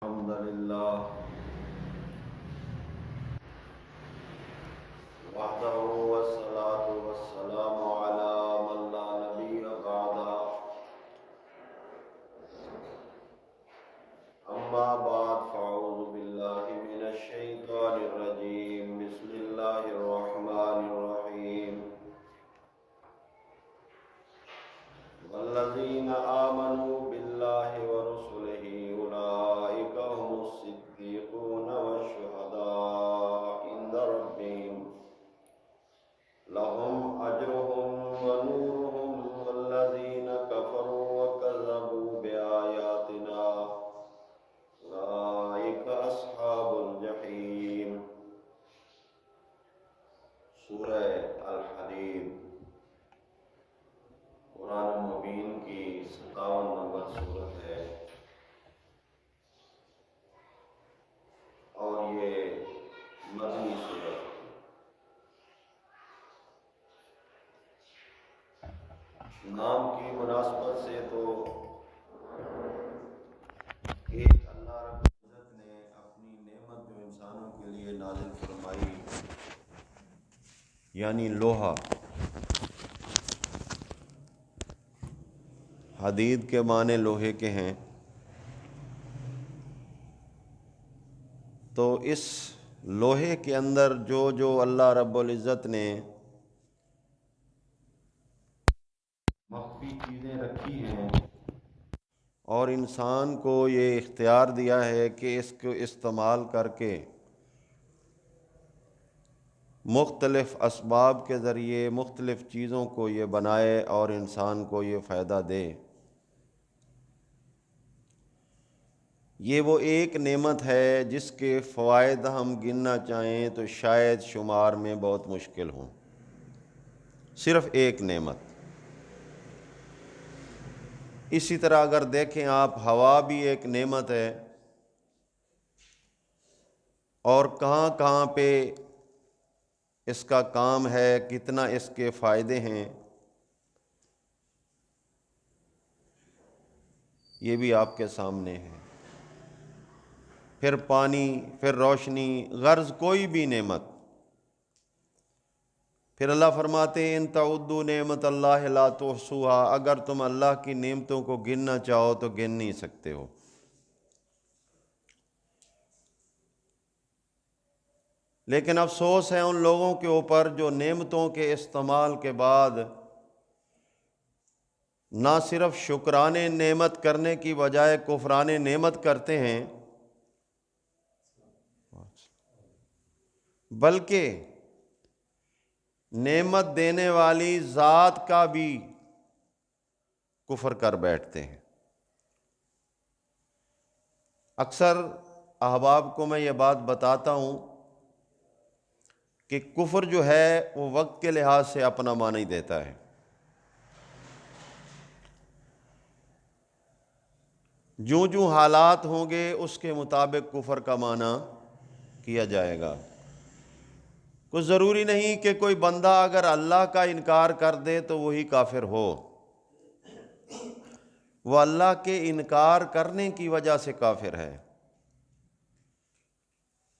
الحمد لله وحده والصلاة والسلام على من لا نبي بعده أما بعد فأعوذ بالله من الشيطان الرجيم بسم الله الرحمن الرحيم والذين آمنوا بالله ورسله أولئك هم الصديقون والشهداء عند ربهم لهم أجرهم ونورهم والذين كفروا وكذبوا بآياتنا أولئك أصحاب الجحيم۔ سورہ الحدید قرآن مبین کی 57 نمبر سورت ہے اور یہ مدنی سورت ہے۔ نام کی مناسبت سے تو ایک اللہ رب العزت نے اپنی نعمت جو انسانوں کے لیے نازل فرمائی یعنی لوہا، حدید کے معنی لوہے کے ہیں، تو اس لوہے کے اندر جو اللہ رب العزت نے مخفی چیزیں رکھی ہیں اور انسان کو یہ اختیار دیا ہے کہ اس کو استعمال کر کے مختلف اسباب کے ذریعے مختلف چیزوں کو یہ بنائے اور انسان کو یہ فائدہ دے، یہ وہ ایک نعمت ہے جس کے فوائد ہم گننا چاہیں تو شاید شمار میں بہت مشکل ہوں۔ صرف ایک نعمت۔ اسی طرح اگر دیکھیں آپ، ہوا بھی ایک نعمت ہے اور کہاں کہاں پہ اس کا کام ہے، کتنا اس کے فائدے ہیں، یہ بھی آپ کے سامنے ہے۔ پھر پانی، پھر روشنی، غرض کوئی بھی نعمت۔ پھر اللہ فرماتے ہیں ان تعدوا نعمت اللہ لا تحصوها، اگر تم اللہ کی نعمتوں کو گننا چاہو تو گن نہیں سکتے ہو۔ لیکن افسوس ہے ان لوگوں کے اوپر جو نعمتوں کے استعمال کے بعد نہ صرف شکران نعمت کرنے کی بجائے کفران نعمت کرتے ہیں، بلکہ نعمت دینے والی ذات کا بھی کفر کر بیٹھتے ہیں۔ اکثر احباب کو میں یہ بات بتاتا ہوں کہ کفر جو ہے وہ وقت کے لحاظ سے اپنا معنی دیتا ہے۔ جو حالات ہوں گے اس کے مطابق کفر کا معنی کیا جائے گا۔ کچھ ضروری نہیں کہ کوئی بندہ اگر اللہ کا انکار کر دے تو وہی کافر ہو، وہ اللہ کے انکار کرنے کی وجہ سے کافر ہے،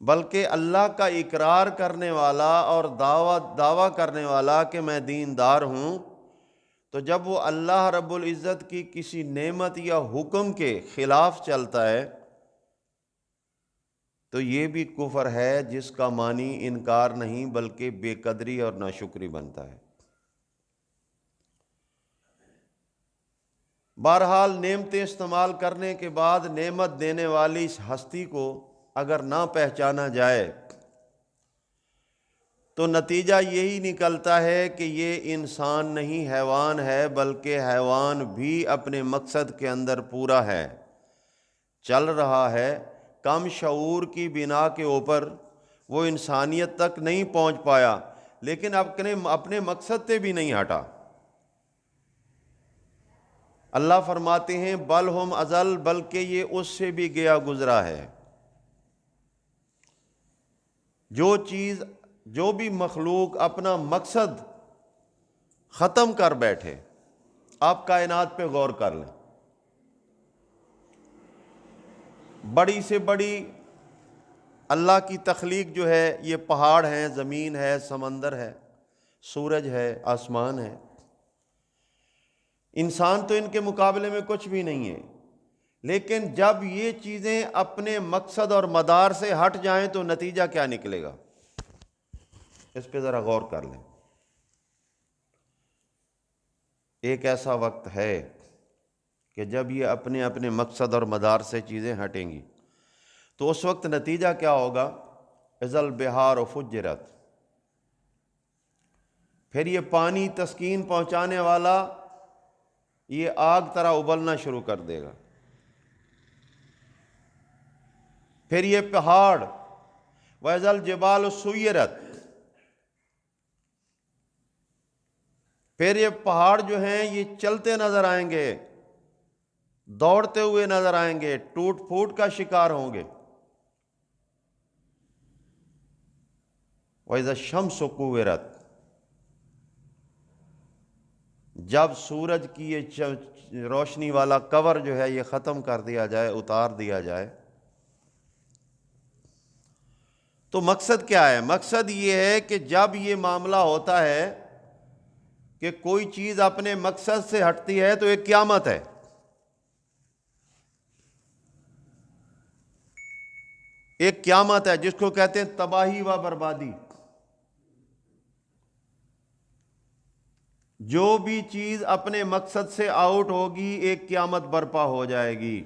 بلکہ اللہ کا اقرار کرنے والا اور دعویٰ کرنے والا کہ میں دیندار ہوں، تو جب وہ اللہ رب العزت کی کسی نعمت یا حکم کے خلاف چلتا ہے تو یہ بھی کفر ہے، جس کا معنی انکار نہیں بلکہ بے قدری اور ناشکری بنتا ہے۔ بہرحال نعمتیں استعمال کرنے کے بعد نعمت دینے والی اس ہستی کو اگر نہ پہچانا جائے تو نتیجہ یہی نکلتا ہے کہ یہ انسان نہیں حیوان ہے، بلکہ حیوان بھی اپنے مقصد کے اندر پورا ہے، چل رہا ہے، کم شعور کی بنا کے اوپر وہ انسانیت تک نہیں پہنچ پایا، لیکن اپنے مقصد سے بھی نہیں ہٹا۔ اللہ فرماتے ہیں بل ہم اضل، بلکہ یہ اس سے بھی گیا گزرا ہے۔ جو بھی مخلوق اپنا مقصد ختم کر بیٹھے، آپ کائنات پہ غور کر لیں، بڑی سے بڑی اللہ کی تخلیق جو ہے یہ پہاڑ ہیں، زمین ہے، سمندر ہے، سورج ہے، آسمان ہے۔ انسان تو ان کے مقابلے میں کچھ بھی نہیں ہے، لیکن جب یہ چیزیں اپنے مقصد اور مدار سے ہٹ جائیں تو نتیجہ کیا نکلے گا، اس پہ ذرا غور کر لیں۔ ایک ایسا وقت ہے کہ جب یہ اپنے اپنے مقصد اور مدار سے چیزیں ہٹیں گی تو اس وقت نتیجہ کیا ہوگا؟ اذا البحار فجرت، پھر یہ پانی تسکین پہنچانے والا یہ آگ طرح ابلنا شروع کر دے گا، پھر یہ پہاڑ وَإِذَا الْجِبَالُ سُيِّرَتْ، پھر یہ پہاڑ جو ہیں یہ چلتے نظر آئیں گے، دوڑتے ہوئے نظر آئیں گے، ٹوٹ پھوٹ کا شکار ہوں گے۔ وَإِذَا الشَّمْسُ كُوِّرَتْ، جب سورج کی یہ روشنی والا کور جو ہے یہ ختم کر دیا جائے، اتار دیا جائے، تو مقصد کیا ہے؟ مقصد یہ ہے کہ جب یہ معاملہ ہوتا ہے کہ کوئی چیز اپنے مقصد سے ہٹتی ہے تو ایک قیامت ہے۔ ایک قیامت ہے جس کو کہتے ہیں تباہی و بربادی۔ جو بھی چیز اپنے مقصد سے آؤٹ ہوگی ایک قیامت برپا ہو جائے گی،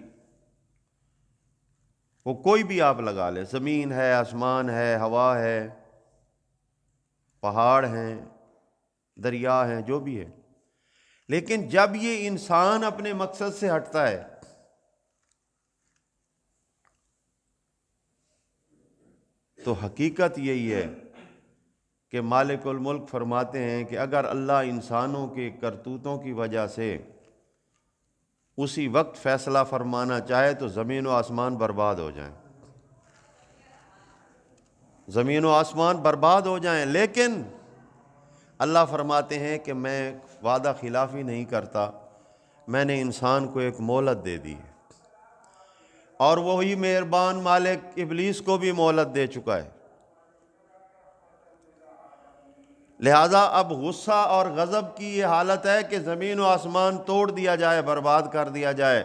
وہ کوئی بھی آپ لگا لے، زمین ہے، آسمان ہے، ہوا ہے، پہاڑ ہیں، دریا ہیں، جو بھی ہے۔ لیکن جب یہ انسان اپنے مقصد سے ہٹتا ہے تو حقیقت یہی ہے کہ مالک الملک فرماتے ہیں کہ اگر اللہ انسانوں کے کرتوتوں کی وجہ سے اسی وقت فیصلہ فرمانا چاہے تو زمین و آسمان برباد ہو جائیں، زمین و آسمان برباد ہو جائیں، لیکن اللہ فرماتے ہیں کہ میں وعدہ خلافی نہیں کرتا، میں نے انسان کو ایک مہلت دے دی ہے، اور وہی مہربان مالک ابلیس کو بھی مہلت دے چکا ہے۔ لہذا اب غصہ اور غضب کی یہ حالت ہے کہ زمین و آسمان توڑ دیا جائے، برباد کر دیا جائے،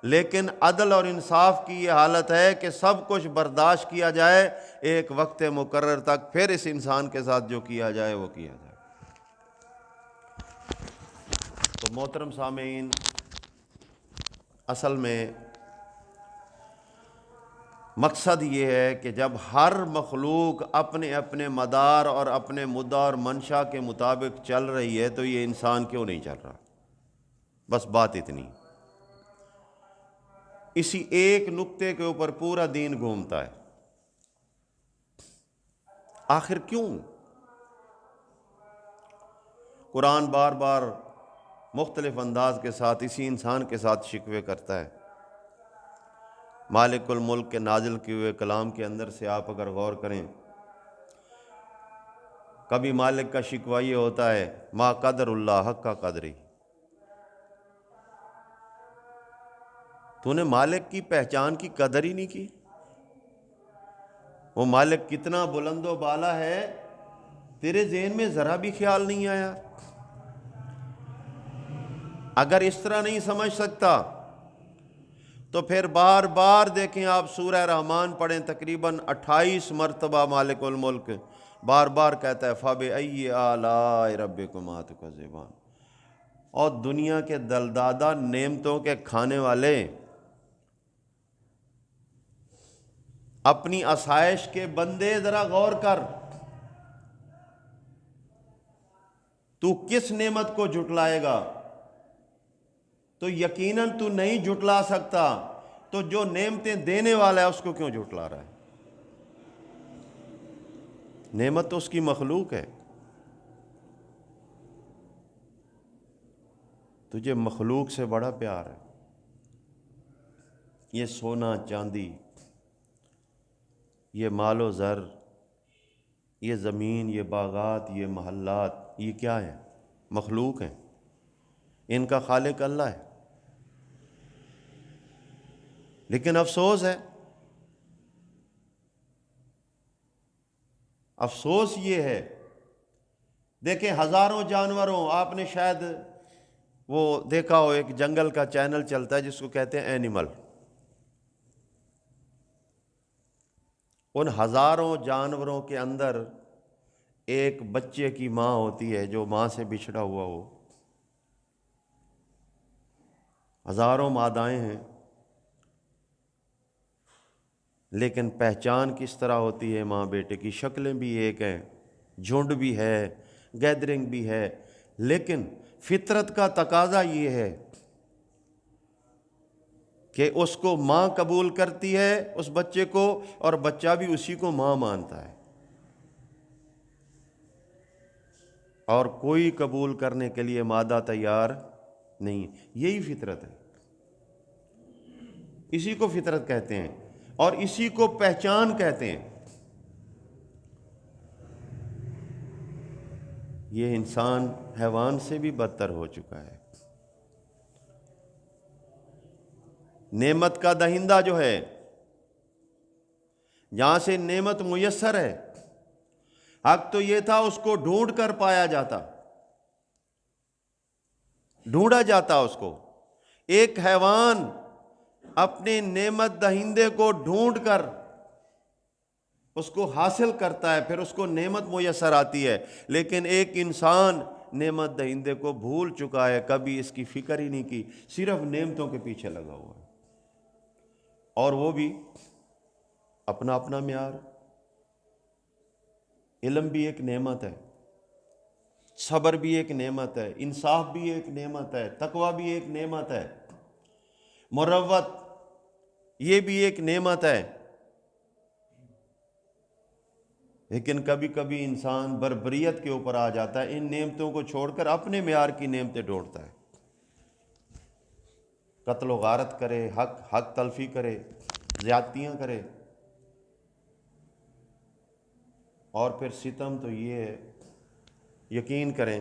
لیکن عدل اور انصاف کی یہ حالت ہے کہ سب کچھ برداشت کیا جائے ایک وقت مقرر تک، پھر اس انسان کے ساتھ جو کیا جائے وہ کیا جائے۔ تو محترم سامعین، اصل میں مقصد یہ ہے کہ جب ہر مخلوق اپنے اپنے مدار اور اپنے مدعا اور منشا کے مطابق چل رہی ہے تو یہ انسان کیوں نہیں چل رہا؟ بس بات اتنی، اسی ایک نقطے کے اوپر پورا دین گھومتا ہے۔ آخر کیوں؟ قرآن بار بار مختلف انداز کے ساتھ اسی انسان کے ساتھ شکوے کرتا ہے۔ مالک الملک کے نازل کیے ہوئے کلام کے اندر سے آپ اگر غور کریں، کبھی مالک کا شکوہ یہ ہوتا ہے ما قدر اللہ حق کا قدری، تو نے مالک کی پہچان کی قدر ہی نہیں کی، وہ مالک کتنا بلند و بالا ہے تیرے ذہن میں ذرا بھی خیال نہیں آیا۔ اگر اس طرح نہیں سمجھ سکتا تو پھر بار بار دیکھیں آپ سورہ رحمان پڑھیں، تقریباً 28 مرتبہ مالک الملک بار بار کہتا ہے فَبِأَيِّ آلَاءِ رَبِّكُمَا تُكَذِّبَانِ، اور دنیا کے دلدادہ نعمتوں کے کھانے والے، اپنی آسائش کے بندے ذرا غور کر، تو کس نعمت کو جھٹلائے گا؟ تو یقیناً تو نہیں جھٹلا سکتا، تو جو نعمتیں دینے والا ہے اس کو کیوں جھٹلا رہا ہے؟ نعمت تو اس کی مخلوق ہے۔ تجھے مخلوق سے بڑا پیار ہے، یہ سونا چاندی، یہ مال و زر، یہ زمین، یہ باغات، یہ محلات، یہ کیا ہیں؟ مخلوق ہیں، ان کا خالق اللہ ہے۔ لیکن افسوس ہے افسوس یہ ہے، دیکھیں ہزاروں جانوروں، آپ نے شاید وہ دیکھا ہو، ایک جنگل کا چینل چلتا ہے جس کو کہتے ہیں اینیمل، ان ہزاروں جانوروں کے اندر ایک بچے کی ماں ہوتی ہے جو ماں سے بچھڑا ہوا ہو، ہزاروں مادائیں ہیں، لیکن پہچان کس طرح ہوتی ہے ماں بیٹے کی؟ شکلیں بھی ایک ہیں، جھنڈ بھی ہے، گیدرنگ بھی ہے، لیکن فطرت کا تقاضا یہ ہے کہ اس کو ماں قبول کرتی ہے، اس بچے کو، اور بچہ بھی اسی کو ماں مانتا ہے، اور کوئی قبول کرنے کے لیے مادہ تیار نہیں۔ یہی فطرت ہے، اسی کو فطرت کہتے ہیں اور اسی کو پہچان کہتے ہیں۔ یہ انسان حیوان سے بھی بدتر ہو چکا ہے۔ نعمت کا دہندہ جو ہے، جہاں سے نعمت میسر ہے، حق تو یہ تھا اس کو ڈھونڈ کر پایا جاتا، ڈھونڈا جاتا اس کو۔ ایک حیوان اپنے نعمت دہندے کو ڈھونڈ کر اس کو حاصل کرتا ہے، پھر اس کو نعمت میسر آتی ہے، لیکن ایک انسان نعمت دہندے کو بھول چکا ہے، کبھی اس کی فکر ہی نہیں کی، صرف نعمتوں کے پیچھے لگا ہوا ہے، اور وہ بھی اپنا اپنا معیار۔ علم بھی ایک نعمت ہے، صبر بھی ایک نعمت ہے، انصاف بھی ایک نعمت ہے، تقوی بھی ایک نعمت ہے، مروت یہ بھی ایک نعمت ہے، لیکن کبھی کبھی انسان بربریت کے اوپر آ جاتا ہے، ان نعمتوں کو چھوڑ کر اپنے معیار کی نعمتیں ڈھونڈتا ہے، قتل و غارت کرے، حق تلفی کرے، زیادتیاں کرے، اور پھر ستم تو یہ ہے، یقین کریں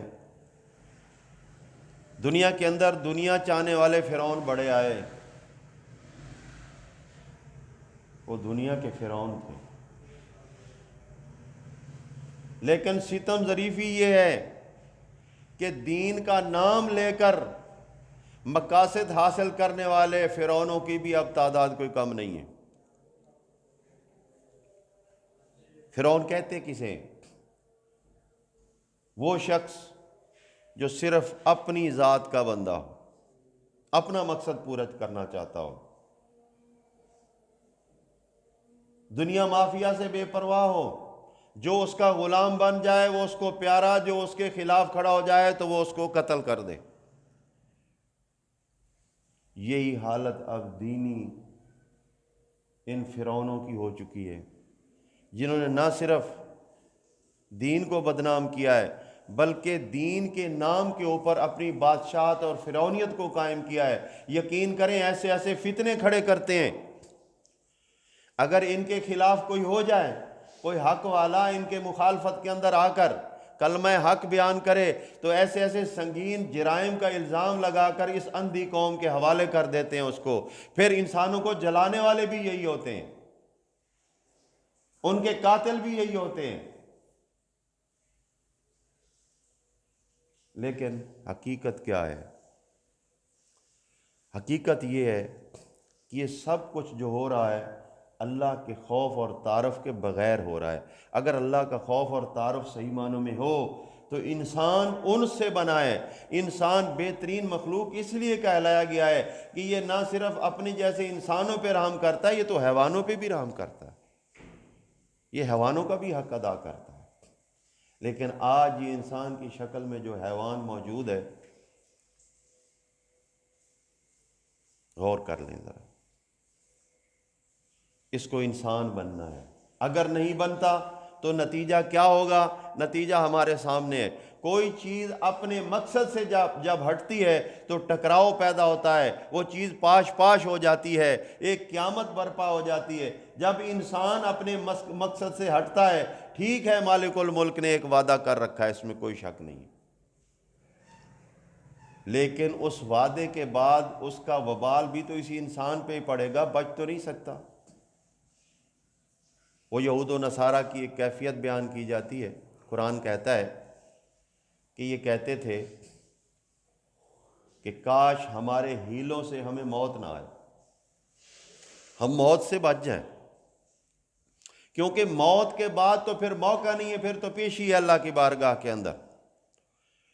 دنیا کے اندر دنیا چاہنے والے فرعون بڑے آئے، وہ دنیا کے فرعون تھے، لیکن ستم ظریفی یہ ہے کہ دین کا نام لے کر مقاصد حاصل کرنے والے فرعونوں کی بھی اب تعداد کوئی کم نہیں ہے۔ فرعون کہتے کسے؟ وہ شخص جو صرف اپنی ذات کا بندہ ہو، اپنا مقصد پورا کرنا چاہتا ہو، دنیا مافیا سے بے پرواہ ہو، جو اس کا غلام بن جائے وہ اس کو پیارا، جو اس کے خلاف کھڑا ہو جائے تو وہ اس کو قتل کر دے۔ یہی حالت اب دینی ان فرعونوں کی ہو چکی ہے، جنہوں نے نہ صرف دین کو بدنام کیا ہے بلکہ دین کے نام کے اوپر اپنی بادشاہت اور فرعونیت کو قائم کیا ہے۔ یقین کریں ایسے ایسے فتنے کھڑے کرتے ہیں، اگر ان کے خلاف کوئی ہو جائے، کوئی حق والا ان کے مخالفت کے اندر آ کر کلمہ حق بیان کرے تو ایسے ایسے سنگین جرائم کا الزام لگا کر اس اندھی قوم کے حوالے کر دیتے ہیں اس کو۔ پھر انسانوں کو جلانے والے بھی یہی ہوتے ہیں، ان کے قاتل بھی یہی ہوتے ہیں، لیکن حقیقت کیا ہے؟ حقیقت یہ ہے کہ یہ سب کچھ جو ہو رہا ہے اللہ کے خوف اور تعارف کے بغیر ہو رہا ہے۔ اگر اللہ کا خوف اور تعارف صحیح معنوں میں ہو تو انسان ان سے بنا ہے۔ انسان بہترین مخلوق اس لیے کہلایا گیا ہے کہ یہ نہ صرف اپنے جیسے انسانوں پہ رحم کرتا ہے، یہ تو حیوانوں پہ بھی رحم کرتا ہے، یہ حیوانوں کا بھی حق ادا کرتا ہے۔ لیکن آج یہ انسان کی شکل میں جو حیوان موجود ہے، غور کر لیں ذرا، اس کو انسان بننا ہے، اگر نہیں بنتا تو نتیجہ کیا ہوگا؟ نتیجہ ہمارے سامنے ہے۔ کوئی چیز اپنے مقصد سے جب ہٹتی ہے تو ٹکراؤ پیدا ہوتا ہے، وہ چیز پاش پاش ہو جاتی ہے، ایک قیامت برپا ہو جاتی ہے۔ جب انسان اپنے مقصد سے ہٹتا ہے، ٹھیک ہے مالک الملک نے ایک وعدہ کر رکھا ہے، اس میں کوئی شک نہیں، لیکن اس وعدے کے بعد اس کا وبال بھی تو اسی انسان پہ ہی پڑے گا، بچ تو نہیں سکتا۔ وہ یہود و نصارہ کی ایک کیفیت بیان کی جاتی ہے۔ قرآن کہتا ہے کہ یہ کہتے تھے کہ کاش ہمارے ہیلوں سے ہمیں موت نہ آئے، ہم موت سے بچ جائیں، کیونکہ موت کے بعد تو پھر موقع نہیں ہے، پھر تو پیشی ہے اللہ کی بارگاہ کے اندر۔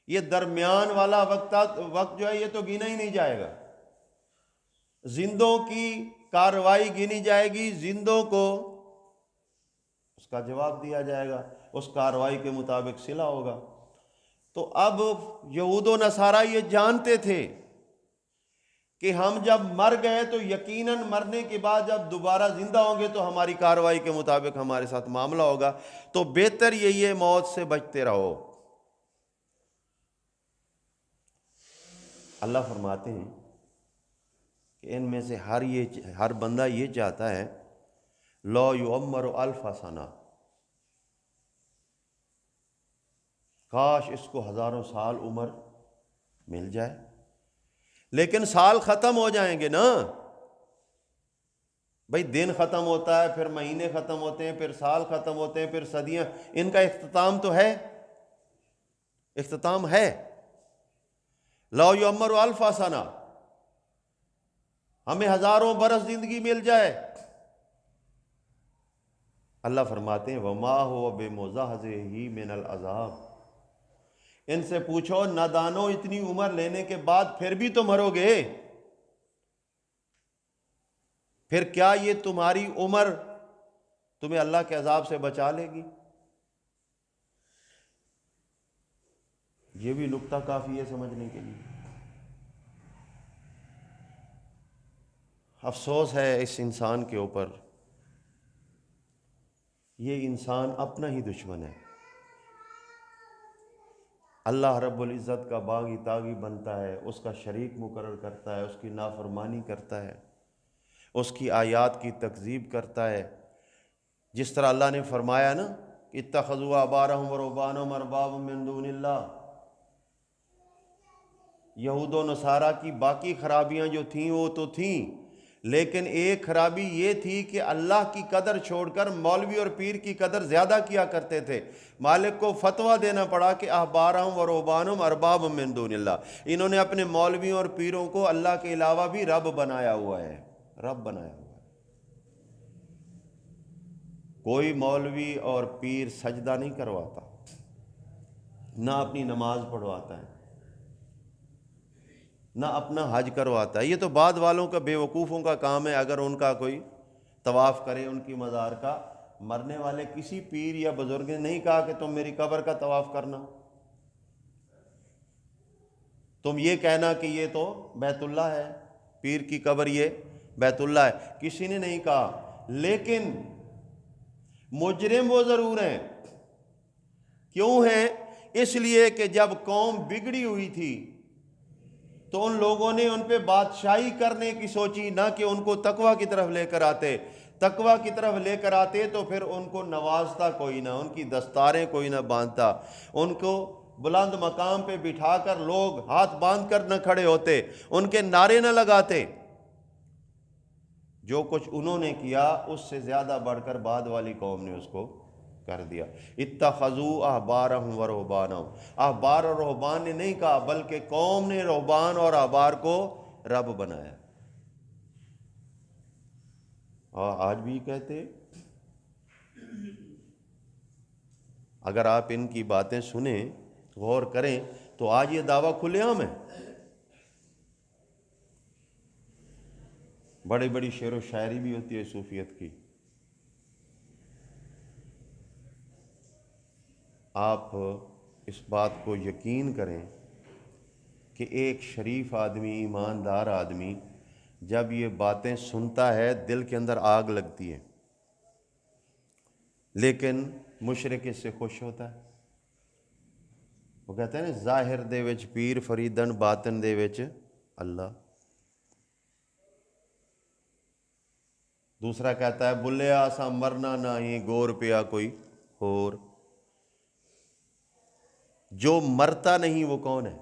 یہ درمیان والا وقت جو ہے یہ تو گنا ہی نہیں جائے گا۔ زندوں کی کارروائی گنی جائے گی، زندوں کو اس کا جواب دیا جائے گا، اس کارروائی کے مطابق صلہ ہوگا۔ تو اب یہود و نصارہ یہ جانتے تھے کہ ہم جب مر گئے تو یقیناً مرنے کے بعد جب دوبارہ زندہ ہوں گے تو ہماری کارروائی کے مطابق ہمارے ساتھ معاملہ ہوگا، تو بہتر یہی ہے موت سے بچتے رہو۔ اللہ فرماتے ہیں کہ ان میں سے ہر بندہ یہ چاہتا ہے لو یعمر الف سنہ، کاش اس کو ہزاروں سال عمر مل جائے، لیکن سال ختم ہو جائیں گے نا بھئی، دن ختم ہوتا ہے، پھر مہینے ختم ہوتے ہیں، پھر سال ختم ہوتے ہیں، پھر صدیاں، ان کا اختتام تو ہے، اختتام ہے۔ لو یعمر الف سنہ، ہمیں ہزاروں برس زندگی مل جائے۔ اللہ فرماتے ہیں وما هو بمزحزحہ من العذاب، ان سے پوچھو نادانو اتنی عمر لینے کے بعد پھر بھی تو مرو گے، پھر کیا یہ تمہاری عمر تمہیں اللہ کے عذاب سے بچا لے گی؟ یہ بھی نکتہ کافی ہے سمجھنے کے لیے۔ افسوس ہے اس انسان کے اوپر، یہ انسان اپنا ہی دشمن ہے۔ اللہ رب العزت کا باغی تاغی بنتا ہے، اس کا شریک مقرر کرتا ہے، اس کی نافرمانی کرتا ہے، اس کی آیات کی تکذیب کرتا ہے۔ جس طرح اللہ نے فرمایا نا اتخذوا احبارهم ورهبانهم اربابا من دون اللہ، یہود و نصارہ کی باقی خرابیاں جو تھیں وہ تو تھیں، لیکن ایک خرابی یہ تھی کہ اللہ کی قدر چھوڑ کر مولوی اور پیر کی قدر زیادہ کیا کرتے تھے۔ مالک کو فتویٰ دینا پڑا کہ احبارہم و رہبانہم ارباب من دون اللہ، انہوں نے اپنے مولویوں اور پیروں کو اللہ کے علاوہ بھی رب بنایا ہوا ہے، رب بنایا ہوا ہے۔ کوئی مولوی اور پیر سجدہ نہیں کرواتا، نہ اپنی نماز پڑھواتا ہے، نہ اپنا حج کرواتا ہے۔ یہ تو بعد والوں کا، بے وقوفوں کا کام ہے، اگر ان کا کوئی طواف کرے ان کی مزار کا۔ مرنے والے کسی پیر یا بزرگ نے نہیں کہا کہ تم میری قبر کا طواف کرنا، تم یہ کہنا کہ یہ تو بیت اللہ ہے، پیر کی قبر یہ بیت اللہ ہے، کسی نے نہیں کہا۔ لیکن مجرم وہ ضرور ہیں۔ کیوں ہیں؟ اس لیے کہ جب قوم بگڑی ہوئی تھی تو ان لوگوں نے ان پہ بادشاہی کرنے کی سوچی، نہ کہ ان کو تقویٰ کی طرف لے کر آتے۔ تقویٰ کی طرف لے کر آتے تو پھر ان کو نوازتا کوئی نہ، ان کی دستاریں کوئی نہ باندھتا، ان کو بلند مقام پہ بٹھا کر لوگ ہاتھ باندھ کر نہ کھڑے ہوتے، ان کے نعرے نہ لگاتے۔ جو کچھ انہوں نے کیا اس سے زیادہ بڑھ کر بعد والی قوم نے اس کو کر دیا۔ اتخذوا احبارہم و رہبانہم، احبار اور رہبان نے نہیں کہا، بلکہ قوم نے رہبان اور احبار کو رب بنایا۔ اور آج بھی کہتے، اگر آپ ان کی باتیں سنیں، غور کریں، تو آج یہ دعویٰ کھلے عام ہے۔ بڑی بڑی شعر و شاعری بھی ہوتی ہے صوفیت کی۔ آپ اس بات کو یقین کریں کہ ایک شریف آدمی، ایماندار آدمی جب یہ باتیں سنتا ہے دل کے اندر آگ لگتی ہے، لیکن مشرک اس سے خوش ہوتا ہے۔ وہ کہتے ہیں نا ظاہر دے وچ پیر فریدن، باطن دے وچ اللہ۔ دوسرا کہتا ہے بلے آسا مرنا نہیں، گور پیا کوئی اور۔ جو مرتا نہیں وہ کون ہے؟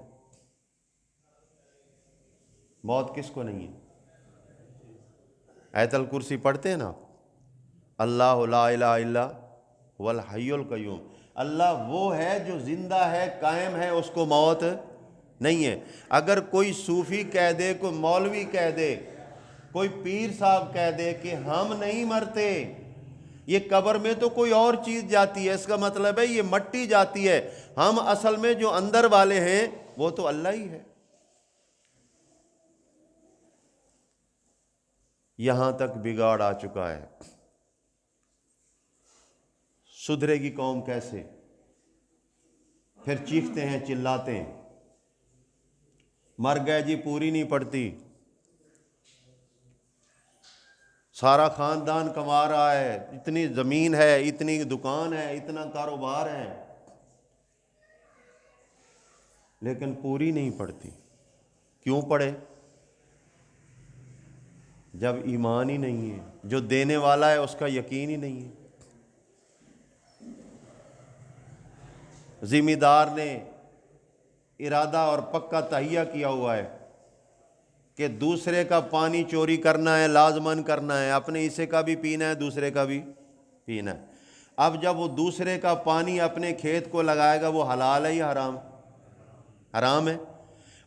موت کس کو نہیں ہے؟ آیت الکرسی پڑھتے ہیں نا، اللہ لا الہ الا هو الحی القیوم، اللہ وہ ہے جو زندہ ہے، قائم ہے، اس کو موت نہیں ہے۔ اگر کوئی صوفی کہہ دے، کوئی مولوی کہہ دے، کوئی پیر صاحب کہہ دے کہ ہم نہیں مرتے، یہ قبر میں تو کوئی اور چیز جاتی ہے، اس کا مطلب ہے یہ مٹی جاتی ہے، ہم اصل میں جو اندر والے ہیں وہ تو اللہ ہی ہے۔ یہاں تک بگاڑ آ چکا ہے۔ سدھرے گی قوم کیسے؟ پھر چیختے ہیں، چلاتے ہیں، مر گئے جی پوری نہیں پڑتی، سارا خاندان کما رہا ہے، اتنی زمین ہے، اتنی دکان ہے، اتنا کاروبار ہے، لیکن پوری نہیں پڑتی۔ کیوں پڑے؟ جب ایمان ہی نہیں ہے، جو دینے والا ہے اس کا یقین ہی نہیں ہے۔ ذمہ دار نے ارادہ اور پکا تہیہ کیا ہوا ہے کہ دوسرے کا پانی چوری کرنا ہے، لازماً کرنا ہے، اپنے حصے کا بھی پینا ہے، دوسرے کا بھی پینا ہے۔ اب جب وہ دوسرے کا پانی اپنے کھیت کو لگائے گا، وہ حلال ہے یا حرام؟ حرام ہے۔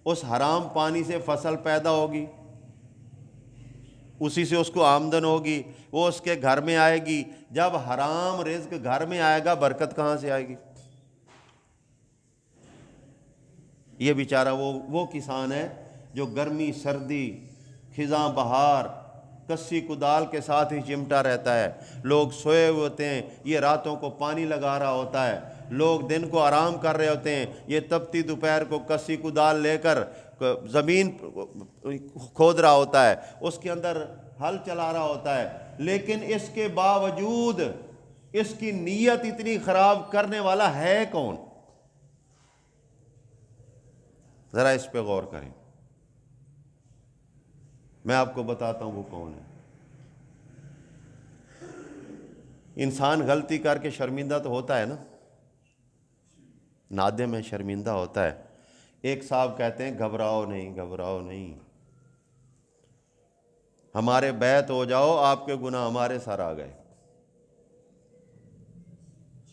اس حرام پانی سے فصل پیدا ہوگی، اسی سے اس کو آمدن ہوگی، وہ اس کے گھر میں آئے گی۔ جب حرام رزق گھر میں آئے گا، برکت کہاں سے آئے گی؟ یہ بیچارہ وہ کسان ہے جو گرمی سردی خزاں بہار کسی کدال کے ساتھ ہی چمٹا رہتا ہے۔ لوگ سوئے ہوئے ہوتے ہیں، یہ راتوں کو پانی لگا رہا ہوتا ہے، لوگ دن کو آرام کر رہے ہوتے ہیں، یہ تپتی دوپہر کو کسی کدال لے کر زمین کھود رہا ہوتا ہے، اس کے اندر ہل چلا رہا ہوتا ہے، لیکن اس کے باوجود اس کی نیت اتنی خراب کرنے والا ہے کون؟ ذرا اس پہ غور کریں، میں آپ کو بتاتا ہوں وہ کون ہے۔ انسان غلطی کر کے شرمندہ تو ہوتا ہے نا، نادم ہے، شرمندہ ہوتا ہے۔ ایک صاحب کہتے ہیں گھبراؤ نہیں، گھبراؤ نہیں، ہمارے بیعت ہو جاؤ، آپ کے گناہ ہمارے سر آ گئے۔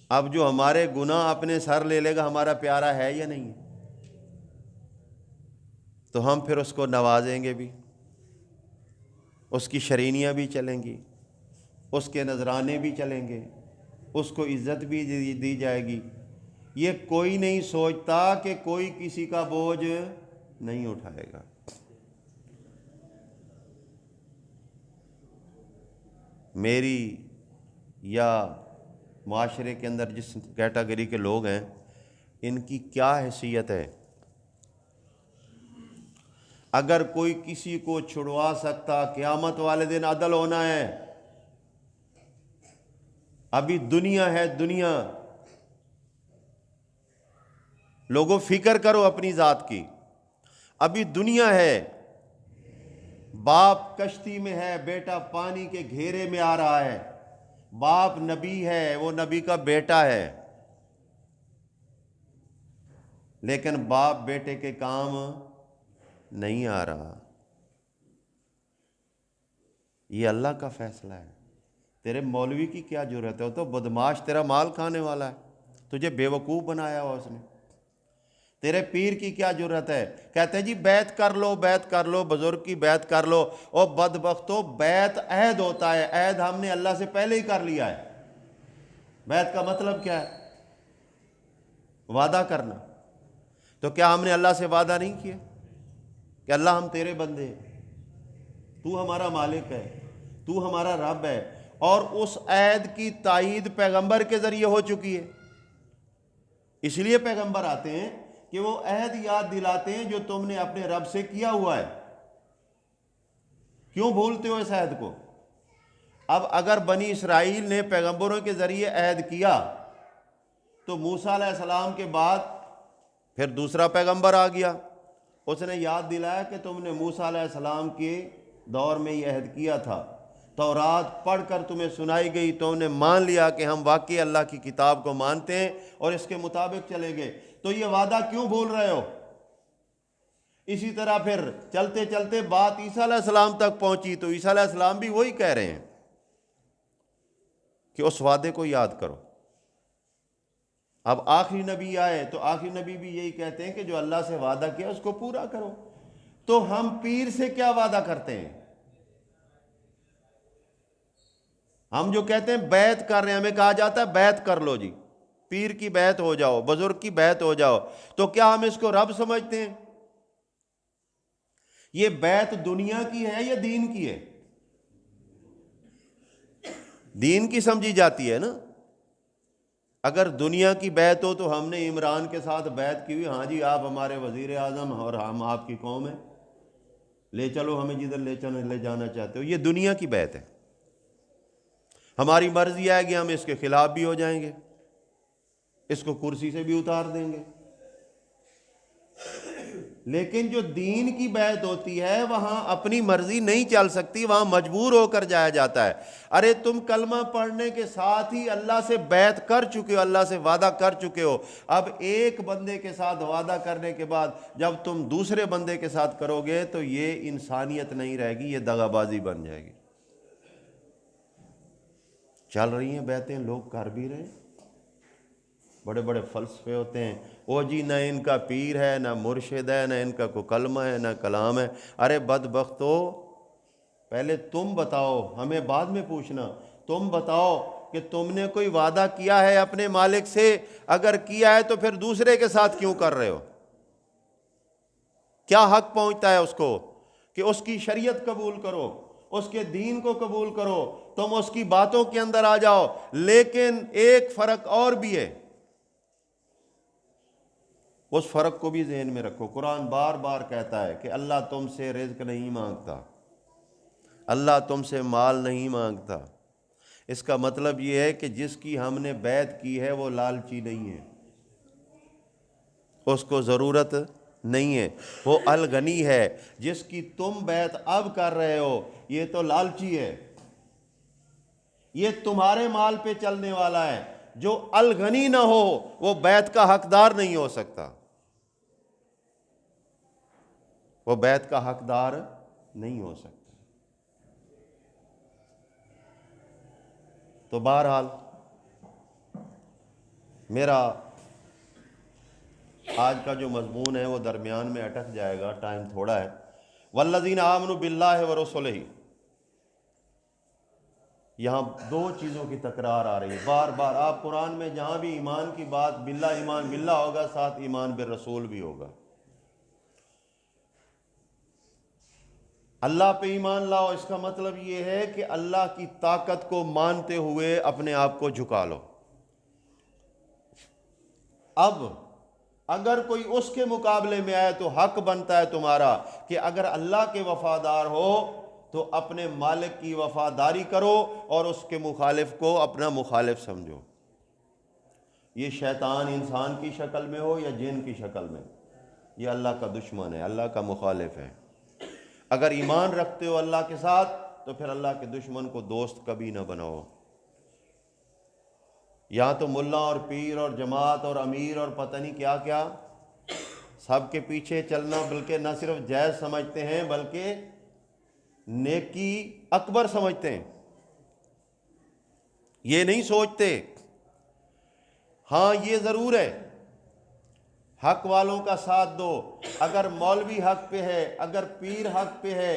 اب جو ہمارے گناہ اپنے سر لے لے گا، ہمارا پیارا ہے یا نہیں؟ تو ہم پھر اس کو نوازیں گے بھی، اس کی شرینیاں بھی چلیں گی، اس کے نذرانے بھی چلیں گے، اس کو عزت بھی دی جائے گی۔ یہ کوئی نہیں سوچتا کہ کوئی کسی کا بوجھ نہیں اٹھائے گا۔ میری یا معاشرے کے اندر جس کیٹیگری کے لوگ ہیں، ان کی کیا حیثیت ہے؟ اگر کوئی کسی کو چھڑوا سکتا، قیامت والے دن عدل ہونا ہے۔ ابھی دنیا ہے، دنیا، لوگوں فکر کرو اپنی ذات کی، ابھی دنیا ہے، باپ کشتی میں ہے، بیٹا پانی کے گھیرے میں آ رہا ہے، باپ نبی ہے، وہ نبی کا بیٹا ہے، لیکن باپ بیٹے کے کام نہیں آ رہا۔ یہ اللہ کا فیصلہ ہے۔ تیرے مولوی کی کیا ضرورت ہے؟ وہ تو بدماش تیرا مال کھانے والا ہے، تجھے بیوقوف بنایا ہوا اس نے۔ تیرے پیر کی کیا ضرورت ہے؟ کہتے ہیں جی بیعت کر لو، بیعت کر لو، بزرگ کی بیعت کر لو۔ اور بدبختو، بیعت عہد ہوتا ہے، عہد ہم نے اللہ سے پہلے ہی کر لیا ہے۔ بیعت کا مطلب کیا ہے؟ وعدہ کرنا۔ تو کیا ہم نے اللہ سے وعدہ نہیں کیا کہ اللہ ہم تیرے بندے ہیں، تو ہمارا مالک ہے، تو ہمارا رب ہے؟ اور اس عہد کی تائید پیغمبر کے ذریعے ہو چکی ہے۔ اس لیے پیغمبر آتے ہیں کہ وہ عہد یاد دلاتے ہیں جو تم نے اپنے رب سے کیا ہوا ہے۔ کیوں بھولتے ہو اس عہد کو؟ اب اگر بنی اسرائیل نے پیغمبروں کے ذریعے عہد کیا تو موسیٰ علیہ السلام کے بعد پھر دوسرا پیغمبر آ گیا، اس نے یاد دلایا کہ تم نے موسیٰ علیہ السلام کے دور میں یہ عہد کیا تھا، تورات پڑھ کر تمہیں سنائی گئی، تم نے مان لیا کہ ہم واقعی اللہ کی کتاب کو مانتے ہیں اور اس کے مطابق چلیں گے، تو یہ وعدہ کیوں بھول رہے ہو؟ اسی طرح پھر چلتے چلتے بات عیسیٰ علیہ السلام تک پہنچی تو عیسیٰ علیہ السلام بھی وہی کہہ رہے ہیں۔ کہ اس وعدے کو یاد کرو۔ اب آخری نبی آئے تو آخری نبی بھی یہی کہتے ہیں کہ جو اللہ سے وعدہ کیا اس کو پورا کرو۔ تو ہم پیر سے کیا وعدہ کرتے ہیں؟ ہم جو کہتے ہیں بیعت کر رہے ہیں، ہمیں کہا جاتا ہے بیعت کر لو جی، پیر کی بیعت ہو جاؤ، بزرگ کی بیعت ہو جاؤ، تو کیا ہم اس کو رب سمجھتے ہیں؟ یہ بیعت دنیا کی ہے یا دین کی ہے؟ دین کی سمجھی جاتی ہے نا۔ اگر دنیا کی بیعت ہو تو ہم نے عمران کے ساتھ بیعت کی ہوئی، ہاں جی آپ ہمارے وزیر اعظم اور ہم آپ کی قوم ہیں، لے چلو ہمیں جدھر لے جانا چاہتے ہو، یہ دنیا کی بیعت ہے۔ ہماری مرضی آئے گی ہم اس کے خلاف بھی ہو جائیں گے، اس کو کرسی سے بھی اتار دیں گے۔ لیکن جو دین کی بیعت ہوتی ہے وہاں اپنی مرضی نہیں چل سکتی، وہاں مجبور ہو کر جایا جاتا ہے۔ ارے تم کلمہ پڑھنے کے ساتھ ہی اللہ سے بیعت کر چکے ہو، اللہ سے وعدہ کر چکے ہو، اب ایک بندے کے ساتھ وعدہ کرنے کے بعد جب تم دوسرے بندے کے ساتھ کرو گے تو یہ انسانیت نہیں رہے گی، یہ دغا بازی بن جائے گی۔ چل رہی ہیں بیعتیں، لوگ کر بھی رہے ہیں، بڑے بڑے فلسفے ہوتے ہیں، وہ جی نہ ان کا پیر ہے، نہ مرشد ہے، نہ ان کا کوئی کلمہ ہے، نہ کلام ہے۔ ارے بدبختو، پہلے تم بتاؤ، ہمیں بعد میں پوچھنا، تم بتاؤ کہ تم نے کوئی وعدہ کیا ہے اپنے مالک سے؟ اگر کیا ہے تو پھر دوسرے کے ساتھ کیوں کر رہے ہو؟ کیا حق پہنچتا ہے اس کو کہ اس کی شریعت قبول کرو، اس کے دین کو قبول کرو، تم اس کی باتوں کے اندر آ جاؤ؟ لیکن ایک فرق اور بھی ہے، اس فرق کو بھی ذہن میں رکھو۔ قرآن بار بار کہتا ہے کہ اللہ تم سے رزق نہیں مانگتا، اللہ تم سے مال نہیں مانگتا۔ اس کا مطلب یہ ہے کہ جس کی ہم نے بیعت کی ہے وہ لالچی نہیں ہے، اس کو ضرورت نہیں ہے، وہ الغنی ہے۔ جس کی تم بیعت اب کر رہے ہو یہ تو لالچی ہے، یہ تمہارے مال پہ چلنے والا ہے۔ جو الغنی نہ ہو وہ بیعت کا حقدار نہیں ہو سکتا، وہ بیعت کا حقدار نہیں ہو سکتا۔ تو بہرحال میرا آج کا جو مضمون ہے وہ درمیان میں اٹک جائے گا، ٹائم تھوڑا ہے۔ والذین آمنوا باللہ ورسلہ، یہاں دو چیزوں کی تکرار آ رہی ہے بار بار۔ آپ قرآن میں جہاں بھی ایمان کی بات، باللہ ایمان باللہ ہوگا، ساتھ ایمان بالرسول بھی ہوگا۔ اللہ پہ ایمان لاؤ، اس کا مطلب یہ ہے کہ اللہ کی طاقت کو مانتے ہوئے اپنے آپ کو جھکا لو۔ اب اگر کوئی اس کے مقابلے میں آئے تو حق بنتا ہے تمہارا کہ اگر اللہ کے وفادار ہو تو اپنے مالک کی وفاداری کرو اور اس کے مخالف کو اپنا مخالف سمجھو۔ یہ شیطان انسان کی شکل میں ہو یا جن کی شکل میں، یہ اللہ کا دشمن ہے، اللہ کا مخالف ہے۔ اگر ایمان رکھتے ہو اللہ کے ساتھ تو پھر اللہ کے دشمن کو دوست کبھی نہ بناؤ۔ یہاں تو ملا اور پیر اور جماعت اور امیر اور پتہ نہیں کیا کیا سب کے پیچھے چلنا بلکہ نہ صرف جائز سمجھتے ہیں بلکہ نیکی اکبر سمجھتے ہیں۔ یہ نہیں سوچتے، ہاں یہ ضرور ہے حق والوں کا ساتھ دو۔ اگر مولوی حق پہ ہے، اگر پیر حق پہ ہے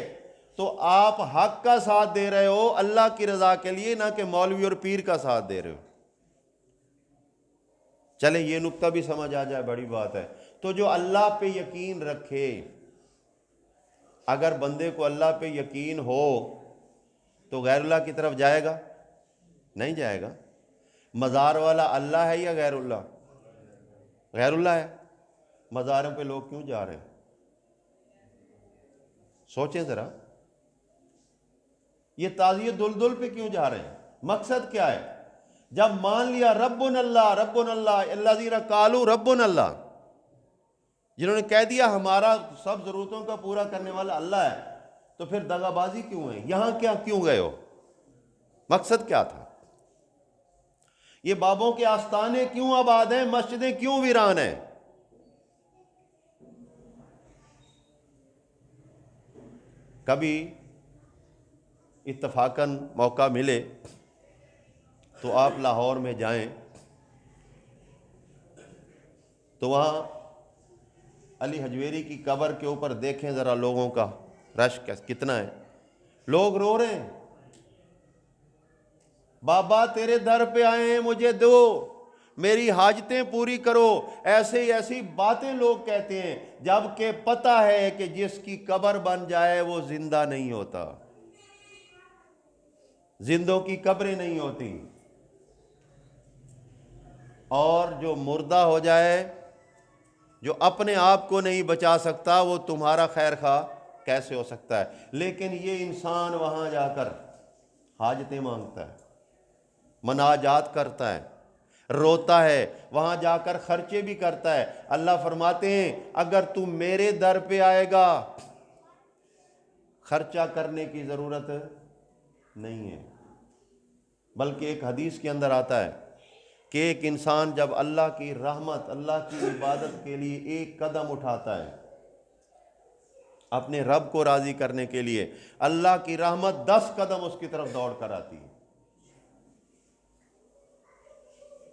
تو آپ حق کا ساتھ دے رہے ہو اللہ کی رضا کے لیے، نہ کہ مولوی اور پیر کا ساتھ دے رہے ہو۔ چلے یہ نکتہ بھی سمجھ آ جائے، بڑی بات ہے۔ تو جو اللہ پہ یقین رکھے، اگر بندے کو اللہ پہ یقین ہو تو غیر اللہ کی طرف جائے گا؟ نہیں جائے گا۔ مزار والا اللہ ہے یا غیر اللہ؟ غیر اللہ ہے۔ مزاروں پہ لوگ کیوں جا رہے ہیں؟ سوچیں ذرا، یہ تعزیت دلدل پہ کیوں جا رہے ہیں؟ مقصد کیا ہے؟ جب مان لیا ربنا اللہ، ربنا اللہ الذین قالوا ربنا اللہ، جنہوں نے کہہ دیا ہمارا سب ضرورتوں کا پورا کرنے والا اللہ ہے، تو پھر دغا بازی کیوں ہے؟ یہاں کیا کیوں گئے ہو؟ مقصد کیا تھا؟ یہ بابوں کے آستانے کیوں آباد ہیں؟ مسجدیں کیوں ویران ہیں؟ کبھی اتفاقاً موقع ملے تو آپ لاہور میں جائیں تو وہاں علی حجویری کی قبر کے اوپر دیکھیں ذرا لوگوں کا رش کتنا ہے. لوگ رو رہے ہیں، بابا تیرے در پہ آئے ہیں، مجھے دو، میری حاجتیں پوری کرو. ایسی باتیں لوگ کہتے ہیں، جبکہ پتہ ہے کہ جس کی قبر بن جائے وہ زندہ نہیں ہوتا. زندوں کی قبریں نہیں ہوتی، اور جو مردہ ہو جائے، جو اپنے آپ کو نہیں بچا سکتا، وہ تمہارا خیر خواہ کیسے ہو سکتا ہے؟ لیکن یہ انسان وہاں جا کر حاجتیں مانگتا ہے، مناجات کرتا ہے، روتا ہے، وہاں جا کر خرچے بھی کرتا ہے. اللہ فرماتے ہیں اگر تم میرے در پہ آئے گا خرچہ کرنے کی ضرورت نہیں ہے. بلکہ ایک حدیث کے اندر آتا ہے کہ ایک انسان جب اللہ کی رحمت، اللہ کی عبادت کے لیے ایک قدم اٹھاتا ہے اپنے رب کو راضی کرنے کے لیے، اللہ کی رحمت 10 قدم اس کی طرف دوڑ کر آتی ہے.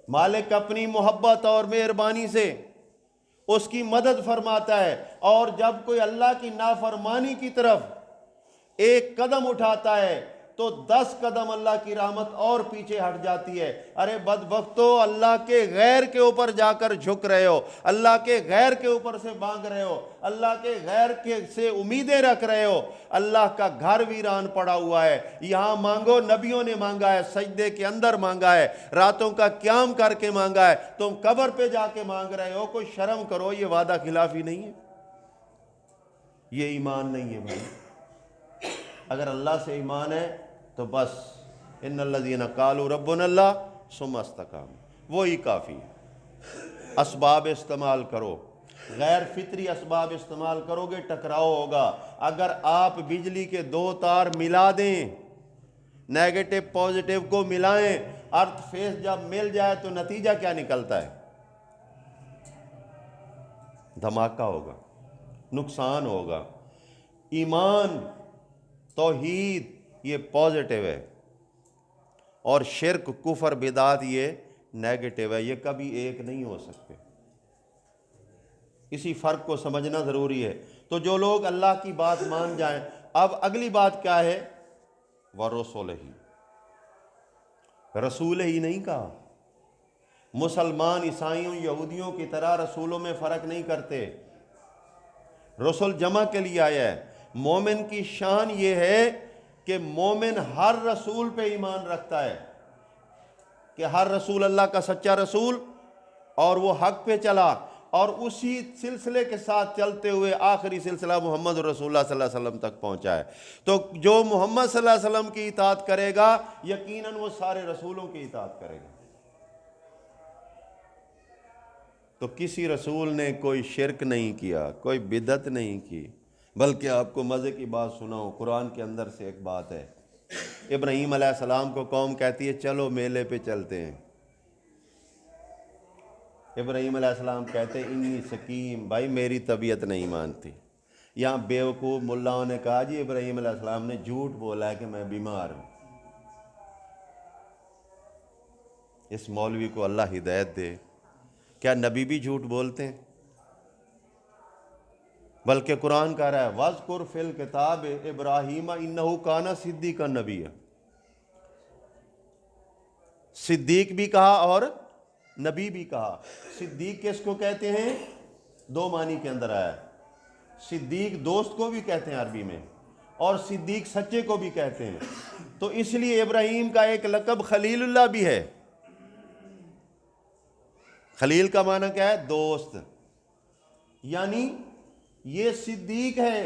مالک اپنی محبت اور مہربانی سے اس کی مدد فرماتا ہے، اور جب کوئی اللہ کی نافرمانی کی طرف ایک قدم اٹھاتا ہے تو 10 قدم اللہ کی رحمت اور پیچھے ہٹ جاتی ہے. ارے بدبختو، اللہ کے غیر کے اوپر جا کر جھک رہے ہو، اللہ کے غیر کے اوپر سے مانگ رہے ہو، اللہ کے غیر سے امیدیں رکھ رہے ہو. اللہ کا گھر ویران پڑا ہوا ہے، یہاں مانگو، نبیوں نے مانگا ہے، سجدے کے اندر مانگا ہے، راتوں کا قیام کر کے مانگا ہے، تم قبر پہ جا کے مانگ رہے ہو. کوئی شرم کرو، یہ وعدہ خلافی نہیں ہے، یہ ایمان نہیں ہے بھائی. اگر اللہ سے ایمان ہے تو بس ان الذین قالوا ربنا اللہ ثم استقاموا، وہی کافی ہے. اسباب استعمال کرو، غیر فطری اسباب استعمال کرو گے ٹکراؤ ہوگا. اگر آپ بجلی کے 2 تار ملا دیں، نیگیٹو پازیٹیو کو ملائیں، ارتھ فیس جب مل جائے تو نتیجہ کیا نکلتا ہے؟ دھماکہ ہوگا، نقصان ہوگا. ایمان، توحید یہ پازیٹیو ہے، اور شرک، کفر، بدعات یہ نیگیٹو ہے. یہ کبھی ایک نہیں ہو سکتے. اسی فرق کو سمجھنا ضروری ہے. تو جو لوگ اللہ کی بات مان جائیں، اب اگلی بات کیا ہے؟ وَرُسُلِهِ، رسول ہی نہیں کہا. مسلمان عیسائیوں یہودیوں کی طرح رسولوں میں فرق نہیں کرتے. رسول جمع کے لیے آیا ہے. مومن کی شان یہ ہے کہ مومن ہر رسول پہ ایمان رکھتا ہے کہ ہر رسول اللہ کا سچا رسول، اور وہ حق پہ چلا، اور اسی سلسلے کے ساتھ چلتے ہوئے آخری سلسلہ محمد رسول اللہ صلی اللہ علیہ وسلم تک پہنچا ہے. تو جو محمد صلی اللہ علیہ وسلم کی اطاعت کرے گا یقیناً وہ سارے رسولوں کی اطاعت کرے گا. تو کسی رسول نے کوئی شرک نہیں کیا، کوئی بدعت نہیں کی. بلکہ آپ کو مزے کی بات سناؤں، قرآن کے اندر سے ایک بات ہے. ابراہیم علیہ السلام کو قوم کہتی ہے چلو میلے پہ چلتے ہیں. ابراہیم علیہ السلام کہتے ہیں انی سقیم، بھائی میری طبیعت نہیں مانتی. یہاں بیوقوف ملاؤں نے کہا جی ابراہیم علیہ السلام نے جھوٹ بولا ہے کہ میں بیمار ہوں. اس مولوی کو اللہ ہدایت دے. کیا نبی بھی جھوٹ بولتے ہیں؟ بلکہ قرآن کہہ رہا ہے وَاذْكُرْ فِي الْكِتَابِ إِبْرَاهِيمَ إِنَّهُ كَانَ صِدِّيقًا نَبِيًّا. صدیق بھی کہا اور نبی بھی کہا. صدیق کس کو کہتے ہیں؟ 2 معنی کے اندر آیا ہے. صدیق دوست کو بھی کہتے ہیں عربی میں، اور صدیق سچے کو بھی کہتے ہیں. تو اس لیے ابراہیم کا ایک لقب خلیل اللہ بھی ہے. خلیل کا معنی کیا ہے؟ دوست. یعنی یہ صدیق ہے،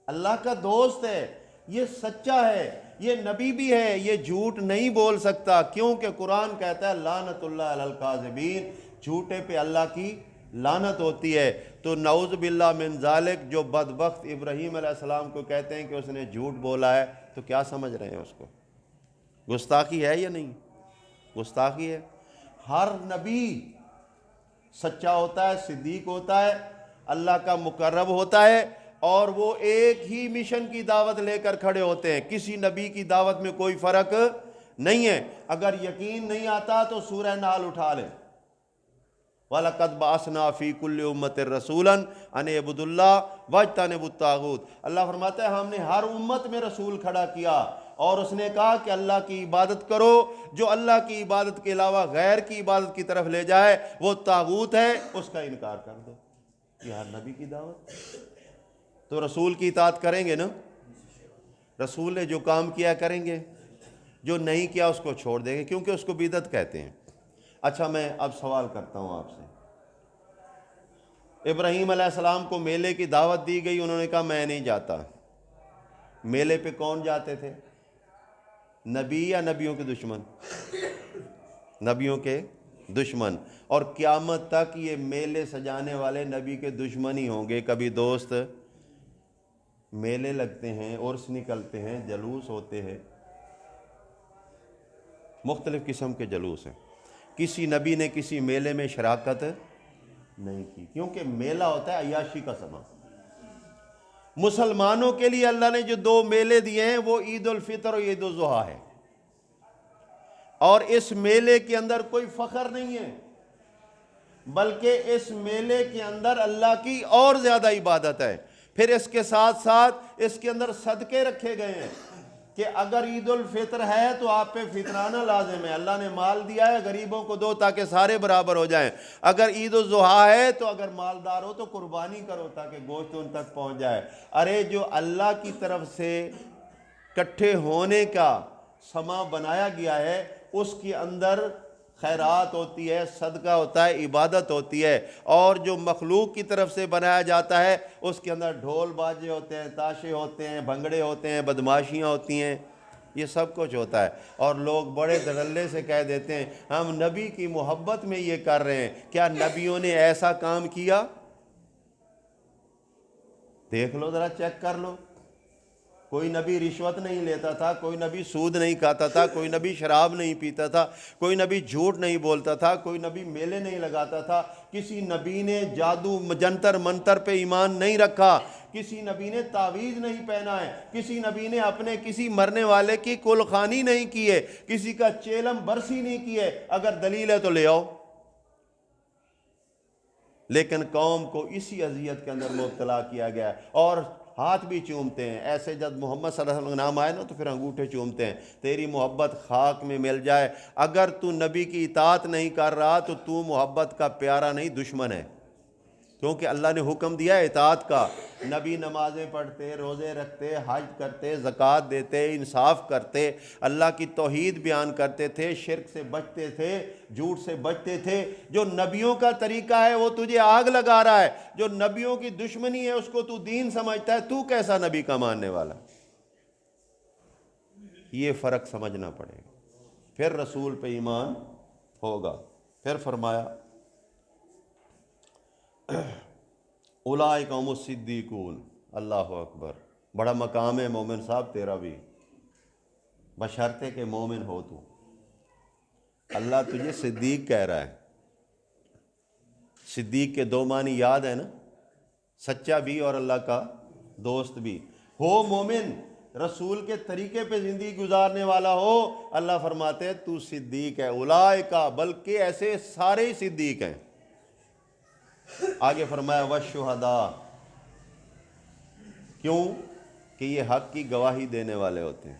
اللہ کا دوست ہے، یہ سچا ہے، یہ نبی بھی ہے، یہ جھوٹ نہیں بول سکتا. کیونکہ قرآن کہتا ہے لعنت اللہ علی الکاذبین، جھوٹے پہ اللہ کی لعنت ہوتی ہے. تو نعوذ باللہ من ذالک جو بدبخت ابراہیم علیہ السلام کو کہتے ہیں کہ اس نے جھوٹ بولا ہے، تو کیا سمجھ رہے ہیں اس کو؟ گستاخی ہے یا نہیں؟ گستاخی ہے. ہر نبی سچا ہوتا ہے، صدیق ہوتا ہے، اللہ کا مقرب ہوتا ہے، اور وہ ایک ہی مشن کی دعوت لے کر کھڑے ہوتے ہیں. کسی نبی کی دعوت میں کوئی فرق نہیں ہے۔ اگر یقین نہیں آتا تو سورہ نحل اٹھا لیں، وَلَقَدْ بَعَثْنَا فِي كُلِّ أُمَّةٍ رَسُولًا أَنِ اعْبُدُوا اللَّهَ وَاجْتَنِبُوا الطَّاغُوتَ۔ اللہ فرماتا ہے ہم نے ہر امت میں رسول کھڑا کیا اور اس نے کہا کہ اللہ کی عبادت کرو، جو اللہ کی عبادت کے علاوہ غیر کی عبادت کی طرف لے جائے وہ طاغوت ہے، اس کا انکار کر دو۔ یہ ہر نبی کی دعوت۔ تو رسول کی اطاعت کریں گے نا؟ رسول نے جو کام کیا کریں گے، جو نہیں کیا اس کو چھوڑ دیں گے، کیونکہ اس کو بدعت کہتے ہیں۔ اچھا میں اب سوال کرتا ہوں آپ سے، ابراہیم علیہ السلام کو میلے کی دعوت دی گئی، انہوں نے کہا میں نہیں جاتا۔ میلے پہ کون جاتے تھے؟ نبی یا نبیوں کے دشمن؟ نبیوں کے دشمن۔ اور قیامت تک یہ میلے سجانے والے نبی کے دشمن ہی ہوں گے۔ کبھی دوست، میلے لگتے ہیں، عرس نکلتے ہیں، جلوس ہوتے ہیں، مختلف قسم کے جلوس ہیں، کسی نبی نے کسی میلے میں شراکت نہیں کی، کیونکہ میلہ ہوتا ہے عیاشی کا سما۔ مسلمانوں کے لیے اللہ نے جو دو میلے دیے ہیں وہ عید الفطر اور عید الاضحیٰ ہے، اور اس میلے کے اندر کوئی فخر نہیں ہے، بلکہ اس میلے کے اندر اللہ کی اور زیادہ عبادت ہے۔ پھر اس کے ساتھ ساتھ اس کے اندر صدقے رکھے گئے ہیں کہ اگر عید الفطر ہے تو آپ پہ فطرانہ لازم ہے، اللہ نے مال دیا ہے غریبوں کو دو تاکہ سارے برابر ہو جائیں۔ اگر عید الاضحیٰ ہے تو اگر مالدار ہو تو قربانی کرو تاکہ گوشت ان تک پہنچ جائے۔ ارے جو اللہ کی طرف سے کٹھے ہونے کا سما بنایا گیا ہے اس کے اندر خیرات ہوتی ہے، صدقہ ہوتا ہے، عبادت ہوتی ہے، اور جو مخلوق کی طرف سے بنایا جاتا ہے اس کے اندر ڈھول باجے ہوتے ہیں، تاشے ہوتے ہیں، بھنگڑے ہوتے ہیں، بدماشیاں ہوتی ہیں، یہ سب کچھ ہوتا ہے۔ اور لوگ بڑے دھڑلے سے کہہ دیتے ہیں ہم نبی کی محبت میں یہ کر رہے ہیں۔ کیا نبیوں نے ایسا کام کیا؟ دیکھ لو ذرا، چیک کر لو۔ کوئی نبی رشوت نہیں لیتا تھا، کوئی نبی سود نہیں کھاتا تھا، کوئی نبی شراب نہیں پیتا تھا، کوئی نبی جھوٹ نہیں بولتا تھا، کوئی نبی میلے نہیں لگاتا تھا، کسی نبی نے جادو جنتر منتر پہ ایمان نہیں رکھا، کسی نبی نے تعویذ نہیں پہنا ہے، کسی نبی نے اپنے کسی مرنے والے کی کلخانی نہیں کی ہے، کسی کا چیلم برسی نہیں کی ہے۔ اگر دلیل ہے تو لے آؤ۔ لیکن قوم کو اسی اذیت کے اندر مبتلا کیا گیا ہے، اور ہاتھ بھی چومتے ہیں ایسے۔ جب محمد صلی اللہ علیہ وسلم کا نام آئے نا تو پھر انگوٹھے چومتے ہیں، تیری محبت خاک میں مل جائے۔ اگر تو نبی کی اطاعت نہیں کر رہا تو تو محبت کا پیارا نہیں، دشمن ہے، کیونکہ اللہ نے حکم دیا ہے اطاعت کا۔ نبی نمازیں پڑھتے، روزے رکھتے، حج کرتے، زکوٰۃ دیتے، انصاف کرتے، اللہ کی توحید بیان کرتے تھے، شرک سے بچتے تھے، جھوٹ سے بچتے تھے۔ جو نبیوں کا طریقہ ہے وہ تجھے آگ لگا رہا ہے، جو نبیوں کی دشمنی ہے اس کو تو دین سمجھتا ہے، تو کیسا نبی کا ماننے والا؟ یہ فرق سمجھنا پڑے گا، پھر رسول پہ ایمان ہوگا۔ پھر فرمایا اولئک هم الصدیقون۔ اللہ اکبر، بڑا مقام ہے مومن صاحب تیرا بھی، بشرطے کہ مومن ہو تو۔ اللہ تجھے صدیق کہہ رہا ہے۔ صدیق کے دو معنی یاد ہے نا، سچا بھی اور اللہ کا دوست بھی۔ ہو مومن، رسول کے طریقے پہ زندگی گزارنے والا ہو، اللہ فرماتے تو صدیق ہے۔ اولئک، بلکہ ایسے سارے ہی صدیق ہیں۔ آگے فرمایا والشہداء، کیوں کہ یہ حق کی گواہی دینے والے ہوتے ہیں۔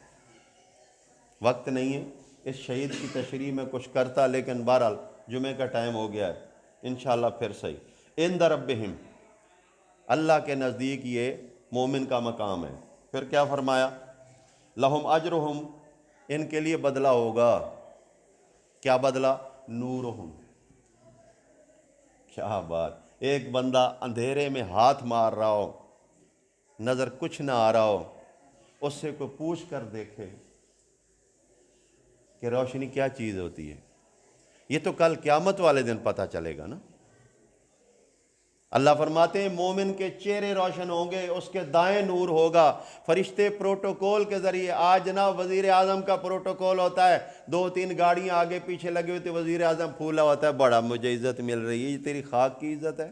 وقت نہیں ہے اس شہید کی تشریح میں کچھ کرتا، لیکن بہرحال جمعے کا ٹائم ہو گیا ہے، انشاءاللہ پھر صحیح۔ عند ربہم، اللہ کے نزدیک یہ مومن کا مقام ہے۔ پھر کیا فرمایا؟ لہم اجرہم، ان کے لیے بدلہ ہوگا۔ کیا بدلہ؟ نورہم۔ کیا بات! ایک بندہ اندھیرے میں ہاتھ مار رہا ہو، نظر کچھ نہ آ رہا ہو، اس سے کوئی پوچھ کر دیکھے کہ روشنی کیا چیز ہوتی ہے، یہ تو کل قیامت والے دن پتہ چلے گا نا۔ اللہ فرماتے ہیں مومن کے چہرے روشن ہوں گے، اس کے دائیں نور ہوگا۔ فرشتے پروٹوکول کے ذریعے، آج جناب وزیر اعظم کا پروٹوکول ہوتا ہے، 2-3 گاڑیاں آگے پیچھے لگے ہوتے، وزیر اعظم پھولا ہوتا ہے، بڑا مجھے عزت مل رہی ہے۔ یہ تیری خاک کی عزت ہے؟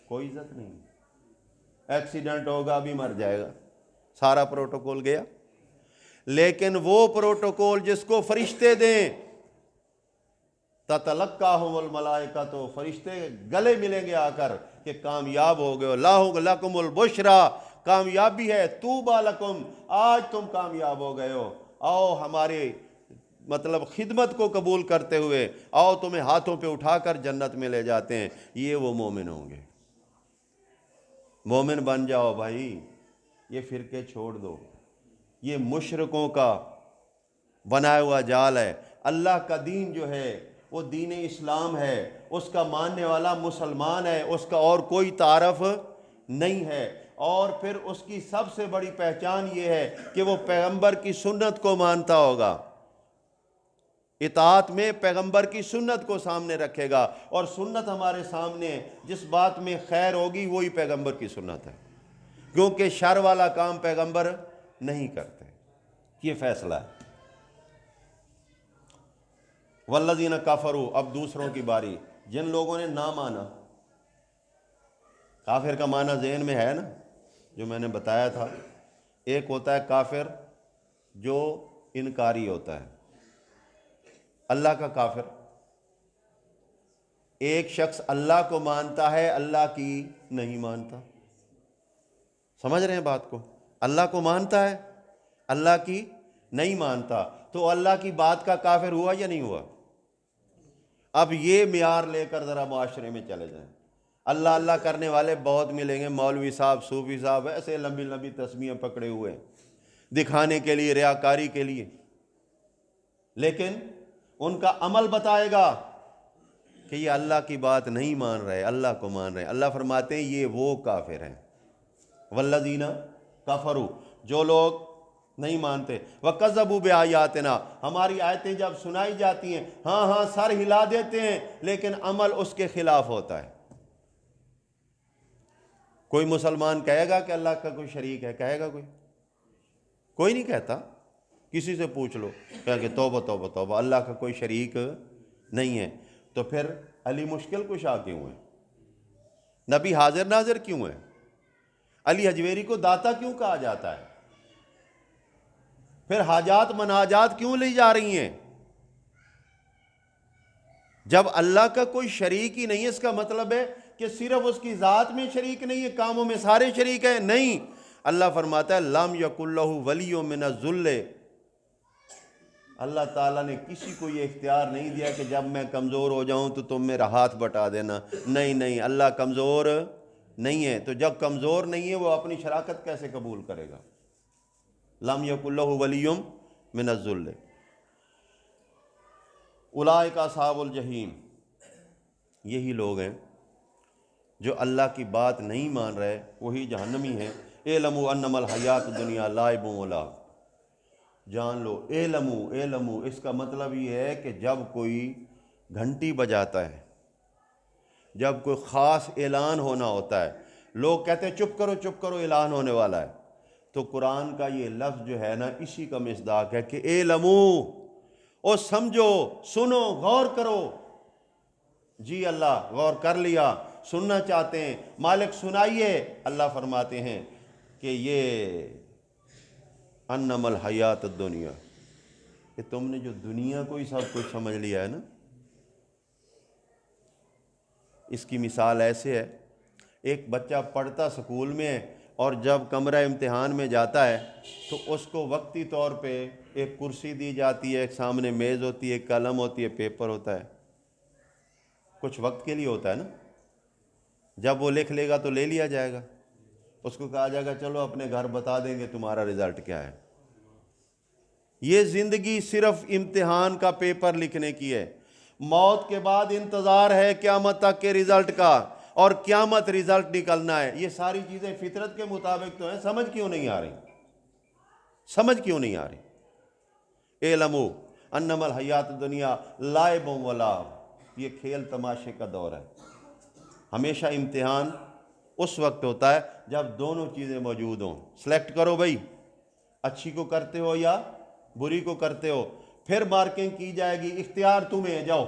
کوئی عزت نہیں۔ ایکسیڈنٹ ہوگا بھی مر جائے گا، سارا پروٹوکول گیا۔ لیکن وہ پروٹوکول جس کو فرشتے دیں، تتلقاہم الملائکہ، تو فرشتے گلے ملیں گے آ کر کہ کامیاب ہو گئے، لکم البشرا، کامیابی ہے، طوبی لکم، آج تم کامیاب ہو گئے ہو، آؤ ہمارے مطلب خدمت کو قبول کرتے ہوئے، آؤ تمہیں ہاتھوں پہ اٹھا کر جنت میں لے جاتے ہیں۔ یہ وہ مومن ہوں گے۔ مومن بن جاؤ بھائی، یہ فرقے چھوڑ دو، یہ مشرکوں کا بنایا ہوا جال ہے۔ اللہ کا دین جو ہے وہ دین اسلام ہے، اس کا ماننے والا مسلمان ہے، اس کا اور کوئی تعارف نہیں ہے۔ اور پھر اس کی سب سے بڑی پہچان یہ ہے کہ وہ پیغمبر کی سنت کو مانتا ہوگا، اطاعت میں پیغمبر کی سنت کو سامنے رکھے گا، اور سنت ہمارے سامنے جس بات میں خیر ہوگی وہی پیغمبر کی سنت ہے، کیونکہ شر والا کام پیغمبر نہیں کرتے۔ یہ فیصلہ ہے۔ والذین کفروا، اب دوسروں کی باری، جن لوگوں نے نہ مانا۔ کافر کا معنی ذہن میں ہے نا، جو میں نے بتایا تھا۔ ایک ہوتا ہے کافر جو انکاری ہوتا ہے، اللہ کا کافر۔ ایک شخص اللہ کو مانتا ہے، اللہ کی نہیں مانتا۔ سمجھ رہے ہیں بات کو؟ اللہ کو مانتا ہے، اللہ کی نہیں مانتا، تو اللہ کی بات کا کافر ہوا یا نہیں ہوا؟ اب یہ معیار لے کر ذرا معاشرے میں چلے جائیں۔ اللہ اللہ کرنے والے بہت ملیں گے، مولوی صاحب، صوفی صاحب، ایسے لمبی لمبی تسمیاں پکڑے ہوئے ہیں دکھانے کے لیے، ریاکاری کے لیے، لیکن ان کا عمل بتائے گا کہ یہ اللہ کی بات نہیں مان رہے، اللہ کو مان رہے۔ اللہ فرماتے ہیں یہ وہ کافر ہیں۔ والذین کفروا، جو لوگ نہیں مانتے، وَكَذَّبُوا بِآيَاتِنَا، ہماری آیتیں جب سنائی جاتی ہیں، ہاں ہاں سر ہلا دیتے ہیں، لیکن عمل اس کے خلاف ہوتا ہے۔ کوئی مسلمان کہے گا کہ اللہ کا کوئی شریک ہے؟ کہے گا کوئی نہیں کہتا۔ کسی سے پوچھ لو کہ توبہ توبہ توبہ، اللہ کا کوئی شریک نہیں ہے۔ تو پھر علی مشکل کشا کیوں ہے؟ نبی حاضر ناظر کیوں ہے؟ علی حجویری کو داتا کیوں کہا جاتا ہے؟ پھر حاجات مناجات کیوں لی جا رہی ہیں؟ جب اللہ کا کوئی شریک ہی نہیں ہے، اس کا مطلب ہے کہ صرف اس کی ذات میں شریک نہیں ہے، کاموں میں سارے شریک ہیں؟ نہیں، اللہ فرماتا ہے لم یکن لہ ولی من الذل، اللہ تعالیٰ نے کسی کو یہ اختیار نہیں دیا کہ جب میں کمزور ہو جاؤں تو تم میرا ہاتھ بٹا دینا۔ نہیں، اللہ کمزور نہیں ہے، تو جب کمزور نہیں ہے وہ اپنی شراکت کیسے قبول کرے گا؟ لم یکن لہ ولی من الذل، اولئک اصحاب الجحیم، یہی لوگ ہیں جو اللہ کی بات نہیں مان رہے، وہی جہنمی ہیں۔ اعلموا انما الحیات الدنیا لعب و لہو، جان لو، اعلموا، اس کا مطلب یہ ہے کہ جب کوئی گھنٹی بجاتا ہے، جب کوئی خاص اعلان ہونا ہوتا ہے، لوگ کہتے ہیں چپ کرو اعلان ہونے والا ہے، تو قرآن کا یہ لفظ جو ہے نا، اسی کا مصداق ہے کہ اعلموا، اور سمجھو، سنو، غور کرو۔ جی اللہ غور کر لیا، سننا چاہتے ہیں، مالک سنائیے۔ اللہ فرماتے ہیں کہ یہ انما الحیات الدنیا، کہ تم نے جو دنیا کو ہی سب کچھ سمجھ لیا ہے نا۔ اس کی مثال ایسے ہے، ایک بچہ پڑھتا سکول میں ہے، اور جب کمرہ امتحان میں جاتا ہے تو اس کو وقتی طور پہ ایک کرسی دی جاتی ہے، ایک سامنے میز ہوتی ہے، ایک قلم ہوتی ہے، پیپر ہوتا ہے، کچھ وقت کے لیے ہوتا ہے نا۔ جب وہ لکھ لے گا تو لے لیا جائے گا، اس کو کہا جائے گا چلو اپنے گھر بتا دیں گے تمہارا رزلٹ کیا ہے۔ یہ زندگی صرف امتحان کا پیپر لکھنے کی ہے، موت کے بعد انتظار ہے قیامت تک کے رزلٹ کا، اور قیامت رزلٹ نکلنا ہے۔ یہ ساری چیزیں فطرت کے مطابق تو ہیں، سمجھ کیوں نہیں آ رہی؟ اعلموا انما الحیات الدنیا لعب و لہو، یہ کھیل تماشے کا دور ہے۔ ہمیشہ امتحان اس وقت ہوتا ہے جب دونوں چیزیں موجود ہوں۔ سلیکٹ کرو بھائی، اچھی کو کرتے ہو یا بری کو کرتے ہو، پھر مارکنگ کی جائے گی، اختیار تمہیں، جاؤ۔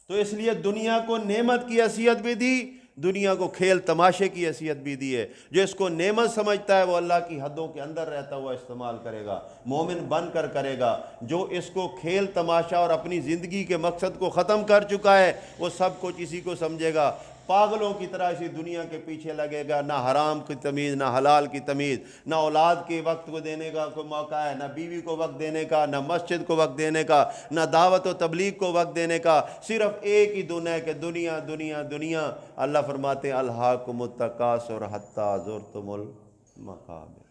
تو اس لیے دنیا کو نعمت کی حیثیت بھی دی، دنیا کو کھیل تماشے کی حیثیت بھی دی ہے۔ جو اس کو نعمت سمجھتا ہے وہ اللہ کی حدوں کے اندر رہتا ہوا استعمال کرے گا، مومن بن کر کرے گا۔ جو اس کو کھیل تماشا اور اپنی زندگی کے مقصد کو ختم کر چکا ہے وہ سب کچھ اسی کو سمجھے گا، پاگلوں کی طرح اسی دنیا کے پیچھے لگے گا، نہ حرام کی تمیز نہ حلال کی تمیز، نہ اولاد کے وقت کو دینے کا کوئی موقع ہے، نہ بیوی کو وقت دینے کا، نہ مسجد کو وقت دینے کا، نہ دعوت و تبلیغ کو وقت دینے کا، صرف ایک ہی دنیا کہ دنیا دنیا دنیا۔ اللہ فرماتے ہیں الہاکم التکاثر حتی زرتم المقابر۔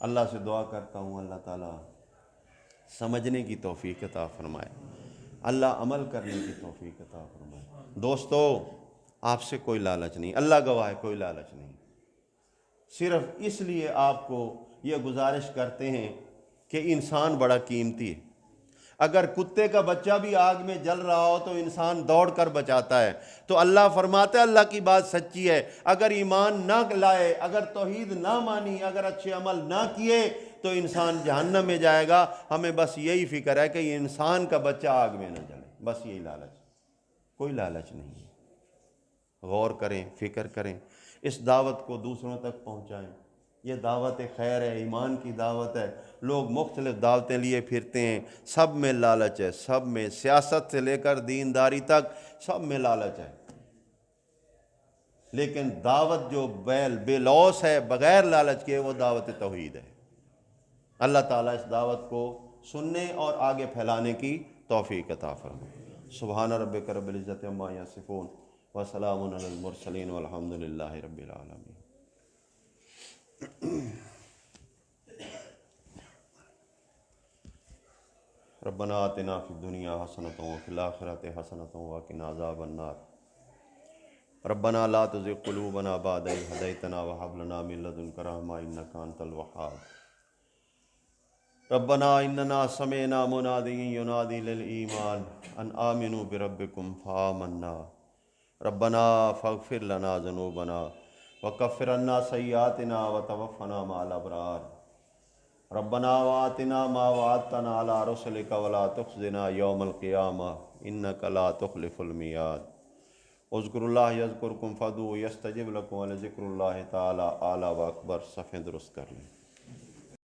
اللہ سے دعا کرتا ہوں اللہ تعالیٰ سمجھنے کی توفیق عطا فرمائے، اللہ عمل کرنے کی توفیق عطا فرمائے۔ دوستو آپ سے کوئی لالچ نہیں، اللہ گواہ ہے کوئی لالچ نہیں، صرف اس لیے آپ کو یہ گزارش کرتے ہیں کہ انسان بڑا قیمتی ہے۔ اگر کتے کا بچہ بھی آگ میں جل رہا ہو تو انسان دوڑ کر بچاتا ہے، تو اللہ فرماتا ہے اللہ کی بات سچی ہے، اگر ایمان نہ لائے، اگر توحید نہ مانی، اگر اچھے عمل نہ کیے تو انسان جہنم میں جائے گا۔ ہمیں بس یہی فکر ہے کہ یہ انسان کا بچہ آگ میں نہ جلے، بس یہی لالچ، کوئی لالچ نہیں ہے۔ غور کریں، فکر کریں، اس دعوت کو دوسروں تک پہنچائیں۔ یہ دعوت خیر ہے، ایمان کی دعوت ہے۔ لوگ مختلف دعوتیں لیے پھرتے ہیں، سب میں لالچ ہے، سب میں، سیاست سے لے کر دینداری تک سب میں لالچ ہے۔ لیکن دعوت جو بے لوث ہے، بغیر لالچ کے، وہ دعوت توحید ہے۔ اللہ تعالیٰ اس دعوت کو سننے اور آگے پھیلانے کی توفیق عطا فرمائے۔ سبحان ربک رب العزت عما یصفون وسلام علی المرسلین والحمد للہ رب العالمین۔ ربنا آتنا فی الدنیا حسنۃ وفی الآخرۃ حسنۃ وقنا عذاب النار۔ ربنا لا تزغ قلوبنا بعد إذ هديتنا وهب لنا من لدنك رحمة إنك أنت الوهاب۔ ربنا إننا سمعنا مناديا ينادي للإيمان أن آمنوا بربكم فآمنا۔ ربنا فاغفر لنا ذنوبنا وكفر عنا سيئاتنا وتوفنا مع الأبرار۔ ربنا وآتنا ما وعدتنا على رسلك ولا تخزنا يوم القيامة إنك لا تخلف الميعاد۔ اذکروا اللہ یذکرکم فادعوہ یستجب لکم ولذکر اللہ تعالی اعلیٰ و اکبر۔ صفحے درست کر لیں۔